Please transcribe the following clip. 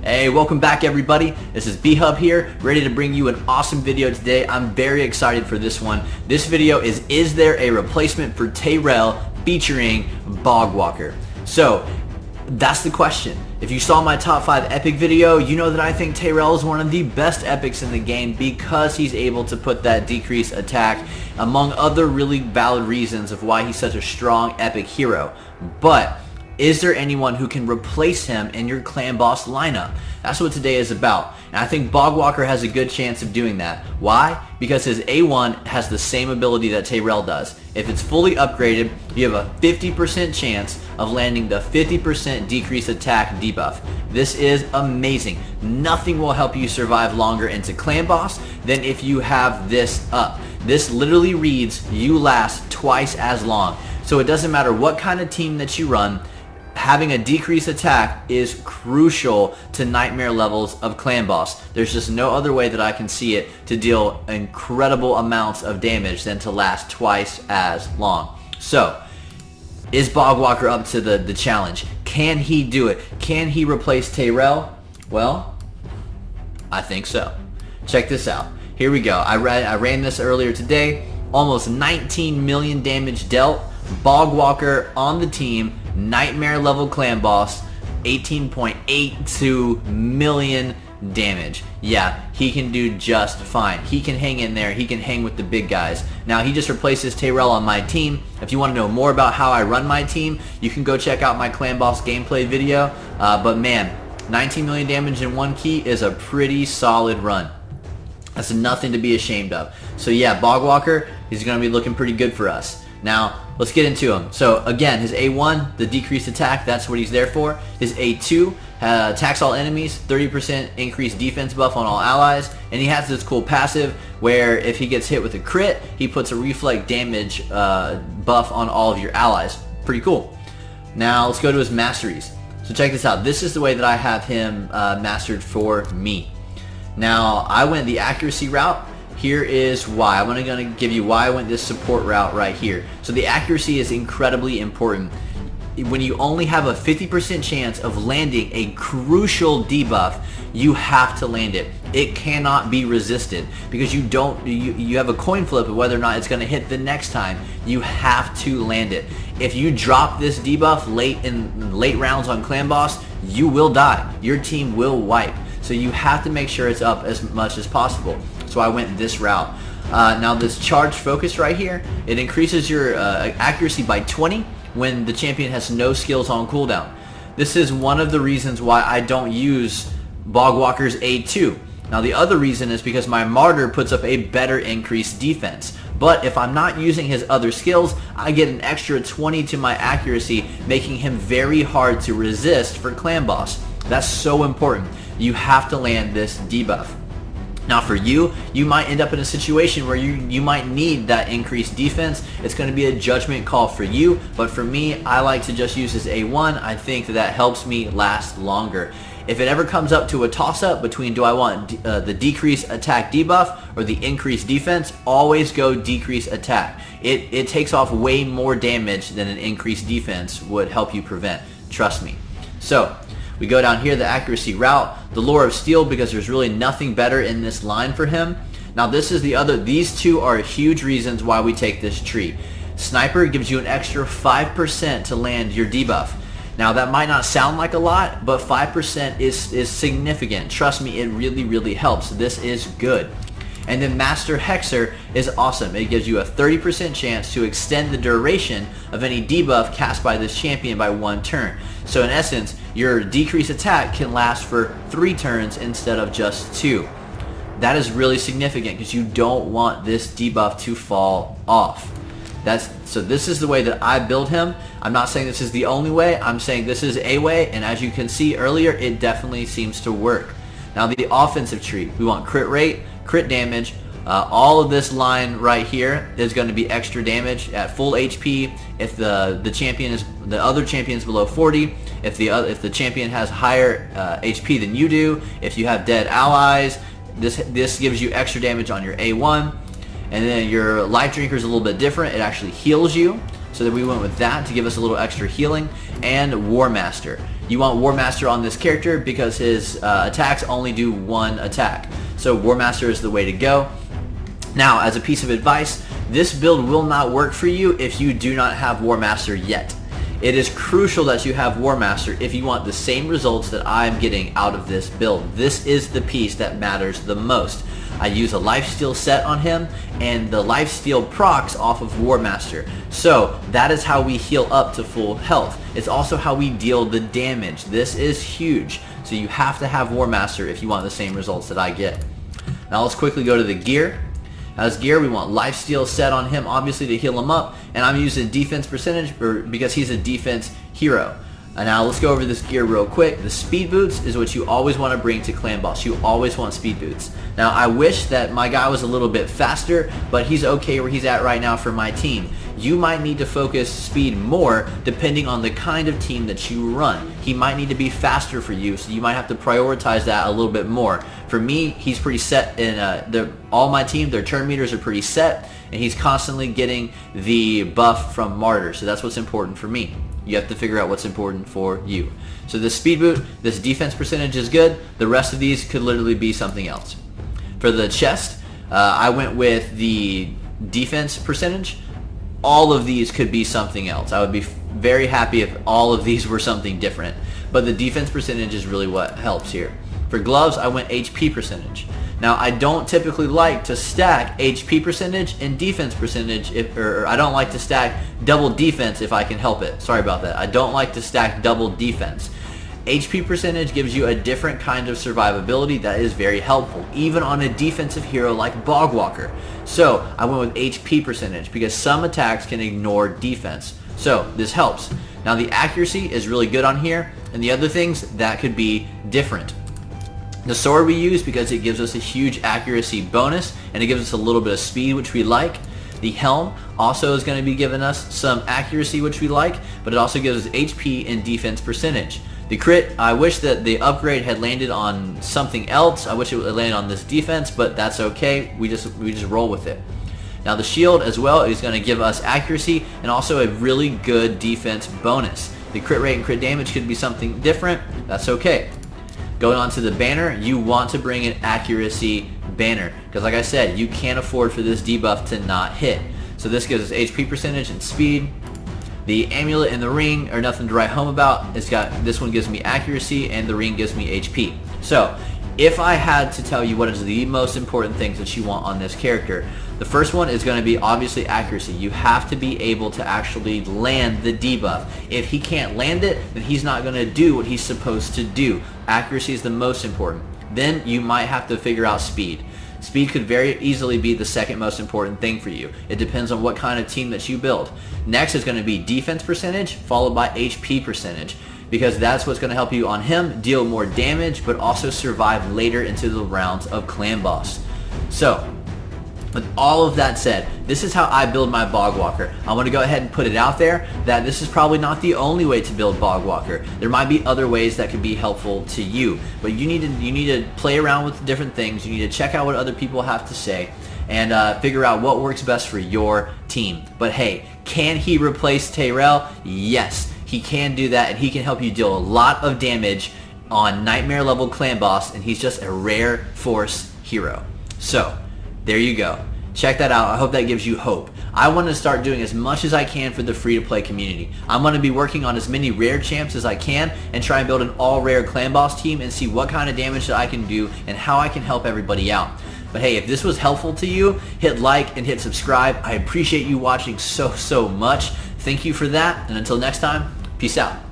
Hey, welcome back everybody. This is B-Hub here, ready to bring you an awesome video today. I'm very excited for this one. This video is there a replacement for Tayrel featuring Bogwalker? So, that's the question. If you saw my top 5 epic video, you know that I think Tayrel is one of the best epics in the game because he's able to put that decreased attack, among other really valid reasons of why he's such a strong epic hero. But is there anyone who can replace him in your clan boss lineup? That's what today is about. And I think Bogwalker has a good chance of doing that. Why? Because his A1 has the same ability that Tayrel does. If it's fully upgraded, you have a 50% chance of landing the 50% decrease attack debuff. This is amazing. Nothing will help you survive longer into clan boss than if you have this up. This literally reads you last twice as long. So it doesn't matter what kind of team that you run, having a decreased attack is crucial to nightmare levels of clan boss. There's just no other way that I can see it to deal incredible amounts of damage than to last twice as long. So, is Bogwalker up to the challenge? Can he do it? Can he replace Tayrel? Well, I think so. Check this out. Here we go. I ran this earlier today. Almost 19 million damage dealt. Bogwalker on the team. Nightmare level clan boss, 18.82 million damage. Yeah, he can do just fine. He can hang in there. He can hang with the big guys. Now, he just replaces Tayrel on my team. If you want to know more about how I run my team, you can go check out my clan boss gameplay video. But man, 19 million damage in one key is a pretty solid run. That's nothing to be ashamed of. So yeah, Bogwalker is going to be looking pretty good for us. Now, let's get into him. So again, his A1, the decreased attack, that's what he's there for. His A2 attacks all enemies, 30% increased defense buff on all allies, and he has this cool passive where if he gets hit with a crit, he puts a reflect damage buff on all of your allies. Pretty cool. Now, let's go to his masteries. So check this out. This is the way that I have him mastered for me. Now, I went the accuracy route. Here is why. I'm going to give you why I went this support route right here. So the accuracy is incredibly important. When you only have a 50% chance of landing a crucial debuff, you have to land it. It cannot be resisted because you have a coin flip of whether or not it's going to hit the next time. You have to land it. If you drop this debuff late rounds on clan boss, you will die. Your team will wipe. So you have to make sure it's up as much as possible. So I went this route. Now this charged focus right here, it increases your accuracy by 20 when the champion has no skills on cooldown. This is one of the reasons why I don't use Bogwalker's A2. Now the other reason is because my martyr puts up a better increased defense. But if I'm not using his other skills, I get an extra 20 to my accuracy, making him very hard to resist for clan boss. That's so important. You have to land this debuff. Now for you might end up in a situation where you might need that increased defense. It's going to be a judgment call for you, but for me, I like to just use his A1. I think that helps me last longer. If it ever comes up to a toss-up between do I want the decreased attack debuff or the increased defense, always go decrease attack. It takes off way more damage than an increased defense would help you prevent. Trust me. So, we go down here, the accuracy route, the lore of steel, because there's really nothing better in this line for him. Now this is these two are huge reasons why we take this tree. Sniper gives you an extra 5% to land your debuff. Now that might not sound like a lot, but 5% is significant. Trust me, it really, really helps. This is good. And then Master Hexer is awesome. It gives you a 30% chance to extend the duration of any debuff cast by this champion by 1 turn. So in essence, your decreased attack can last for 3 turns instead of just 2. That is really significant because you don't want this debuff to fall off. So this is the way that I build him. I'm not saying this is the only way. I'm saying this is a way, and as you can see earlier, it definitely seems to work. Now the offensive tree, we want crit rate, crit damage. All of this line right here is going to be extra damage at full HP. If the other champion is below 40, if the champion has higher HP than you do, if you have dead allies, this gives you extra damage on your A1. And then your life drinker is a little bit different. It actually heals you. so that we went with that to give us a little extra healing, and War Master. You want War Master on this character because his attacks only do one attack. So War Master is the way to go. Now, as a piece of advice, this build will not work for you if you do not have War Master yet. It is crucial that you have War Master if you want the same results that I'm getting out of this build. This is the piece that matters the most. I use a lifesteal set on him, and the lifesteal procs off of War Master. So that is how we heal up to full health. It's also how we deal the damage. This is huge. So you have to have War Master if you want the same results that I get. Now let's quickly go to the gear. As gear, we want lifesteal set on him, obviously, to heal him up, and I'm using defense percentage because he's a defense hero. And now let's go over this gear real quick. The speed boots is what you always want to bring to clan boss. You always want speed boots. Now I wish that my guy was a little bit faster, but he's okay where he's at right now for my team. You might need to focus speed more depending on the kind of team that you run. He might need to be faster for you, so you might have to prioritize that a little bit more. For me, he's pretty set in all my team. Their turn meters are pretty set, and he's constantly getting the buff from Martyr, so that's what's important for me. You have to figure out what's important for you. So this speed boot, this defense percentage is good. The rest of these could literally be something else. For the chest, I went with the defense percentage. All of these could be something else. I would be very happy if all of these were something different. But the defense percentage is really what helps here. For gloves, I went HP percentage. Now, I don't typically like to stack HP percentage and defense percentage, or I don't like to stack double defense if I can help it. Sorry about that. I don't like to stack double defense. HP percentage gives you a different kind of survivability that is very helpful, even on a defensive hero like Bogwalker. So I went with HP percentage because some attacks can ignore defense. So this helps. Now the accuracy is really good on here, and the other things that could be different. The sword we use because it gives us a huge accuracy bonus, and it gives us a little bit of speed, which we like. The helm also is going to be giving us some accuracy, which we like, but it also gives us HP and defense percentage. The crit, I wish that the upgrade had landed on something else. I wish it would land on this defense, but that's okay. We just roll with it. Now the shield as well is going to give us accuracy and also a really good defense bonus. The crit rate and crit damage could be something different. That's okay. Going on to the banner, you want to bring an accuracy banner because like I said, you can't afford for this debuff to not hit. So this gives us HP percentage and speed. The amulet and the ring are nothing to write home about. This one gives me accuracy and the ring gives me HP. So if I had to tell you what is the most important things that you want on this character, the first one is going to be obviously accuracy. You have to be able to actually land the debuff. If he can't land it, then he's not going to do what he's supposed to do. Accuracy is the most important. Then you might have to figure out speed. Speed could very easily be the second most important thing for you. It depends on what kind of team that you build. Next is going to be defense percentage followed by HP percentage because that's what's going to help you on him deal more damage but also survive later into the rounds of clan boss. So with all of that said, this is how I build my Bogwalker. I want to go ahead and put it out there that this is probably not the only way to build Bogwalker. There might be other ways that could be helpful to you, but you need to play around with different things. You need to check out what other people have to say and figure out what works best for your team. But hey, can he replace Tayrel? Yes, he can do that, and he can help you deal a lot of damage on nightmare level clan boss, and he's just a rare force hero. So there you go. Check that out. I hope that gives you hope. I want to start doing as much as I can for the free-to-play community. I'm going to be working on as many rare champs as I can and try and build an all-rare clan boss team and see what kind of damage that I can do and how I can help everybody out. But hey, if this was helpful to you, hit like and hit subscribe. I appreciate you watching so much. Thank you for that, and until next time, peace out.